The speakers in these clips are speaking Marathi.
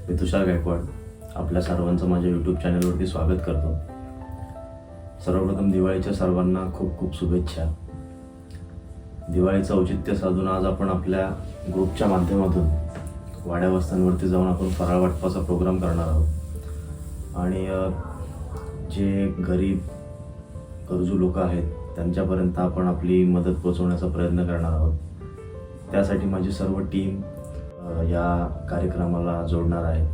मी तुषार गायकवाड आपल्या सर्वांचं माझ्या यूट्यूब चॅनलवरती स्वागत करतो. सर्वप्रथम दिवाळीच्या सर्वांना खूप खूप शुभेच्छा. दिवाळीचं औचित्य साधून आज आपण आपल्या ग्रुपच्या माध्यमातून वाड्या वस्त्यांवरती जाऊन आपण फराळ वाटपाचा प्रोग्राम करणार आहोत आणि जे गरीब गरजू लोक आहेत त्यांच्यापर्यंत आपण आपली मदत पोहोचवण्याचा प्रयत्न करणार आहोत. त्यासाठी माझी सर्व टीम या कार्यक्रमाला जोडणार आहे.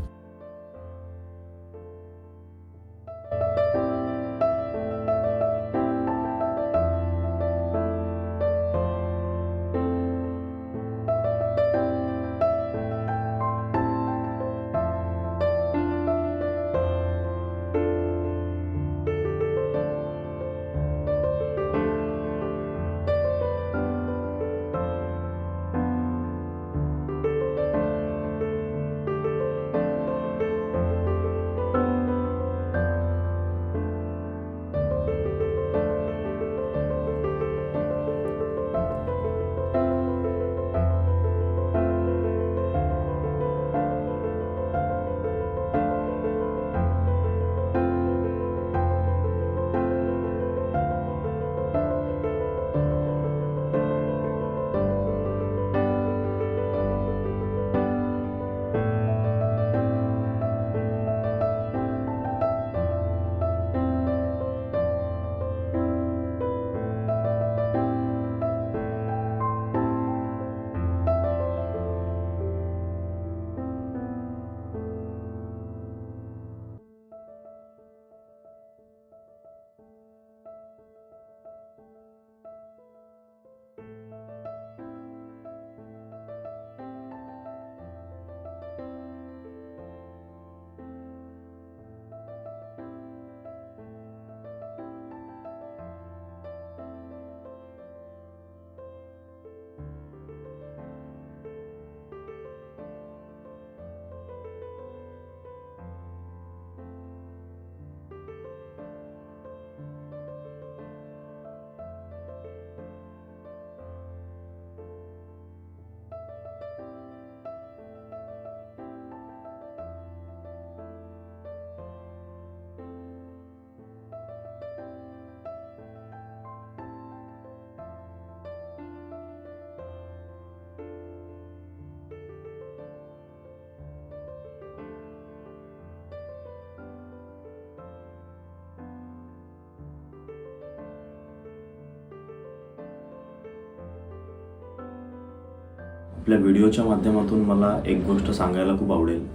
आपल्या व्हिडिओच्या माध्यमातून मला एक गोष्ट सांगायला खूप आवडेल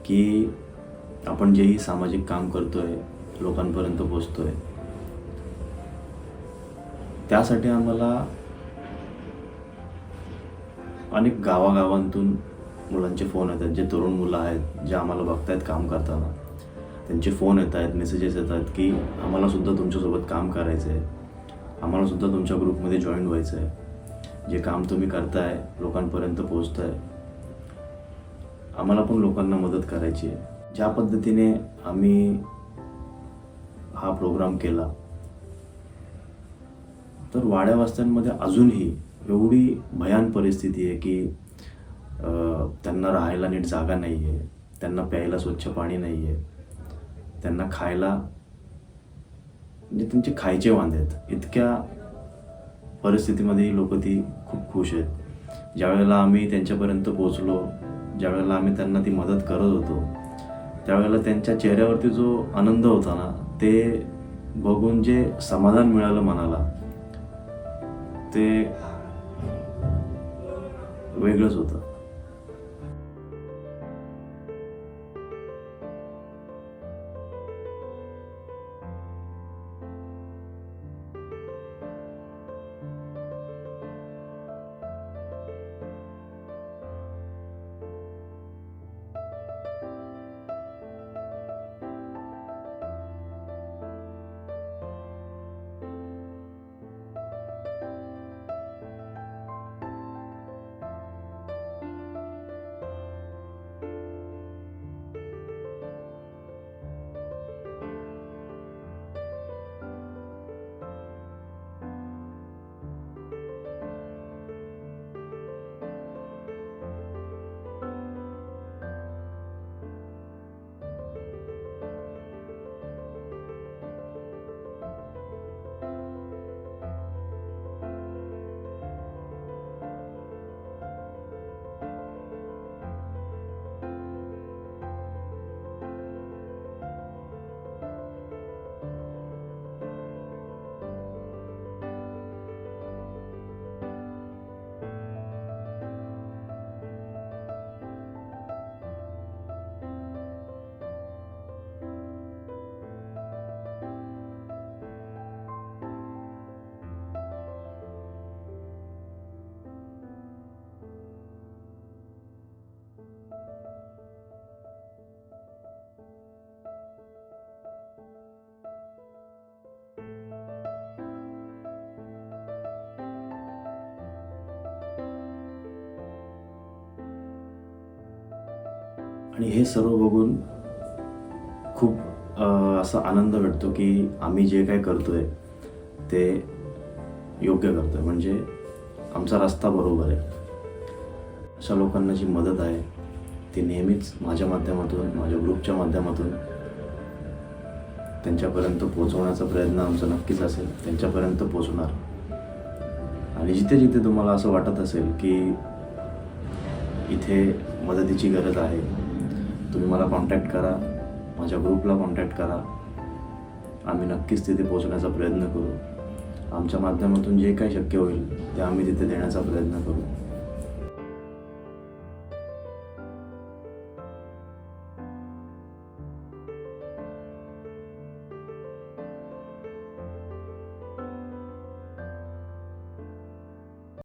की आपण जेही सामाजिक काम करतोय, लोकांपर्यंत पोचतोय, त्यासाठी आम्हाला अनेक गावागावांतून मुलांचे फोन येत आहेत. जे तरुण मुलं आहेत, जे आम्हाला बघतायत काम करताना, त्यांचे फोन येत आहेत, मेसेजेस येत आहेत की आम्हाला सुद्धा तुमच्यासोबत काम करायचं आहे, आम्हाला सुद्धा तुमच्या ग्रुपमध्ये जॉईन व्हायचं आहे. जे काम तुम्ही करताय, लोकांपर्यंत पोहोचताय, आम्हाला पण लोकांना मदत करायची आहे. ज्या पद्धतीने आम्ही हा प्रोग्राम केला, तर वाड्या वस्त्यांमध्ये अजूनही एवढी भयान परिस्थिती आहे की त्यांना राहायला नीट जागा नाही आहे, त्यांना प्यायला स्वच्छ पाणी नाही आहे, त्यांना खायला म्हणजे त्यांचे खायचे वांदे आहेत. इतक्या परिस्थितीमध्ये लोक ती खूप खुश आहेत. ज्यावेळेला आम्ही त्यांच्यापर्यंत पोचलो, ज्यावेळेला आम्ही त्यांना ती मदत करत होतो, त्यावेळेला त्यांच्या चेहऱ्यावरती जो आनंद होता ना, ते बघून जे समाधान मिळालं मनाला, ते वेगळंच होतं. आणि हे सर्व बघून खूप असा आनंद भेटतो की आम्ही जे काही करतोय ते योग्य करतोय, म्हणजे आमचा रस्ता बरोबर आहे. अशा लोकांना जी मदत आहे ती नेहमीच माझ्या माध्यमातून, माझ्या ग्रुपच्या माध्यमातून त्यांच्यापर्यंत पोहोचवण्याचा प्रयत्न आमचा नक्कीच असेल. त्यांच्यापर्यंत पोहोचणार. आणि जिथे जिथे तुम्हाला असं वाटत असेल की इथे मदतीची गरज आहे, तुम्ही मला कॉन्टॅक्ट करा, माझ्या ग्रुपला कॉन्टॅक्ट करा. आम्ही नक्कीच तिथे पोहोचण्याचा प्रयत्न करू. आमच्या माध्यमातून जे काही शक्य होईल ते आम्ही तिथे देण्याचा प्रयत्न करू.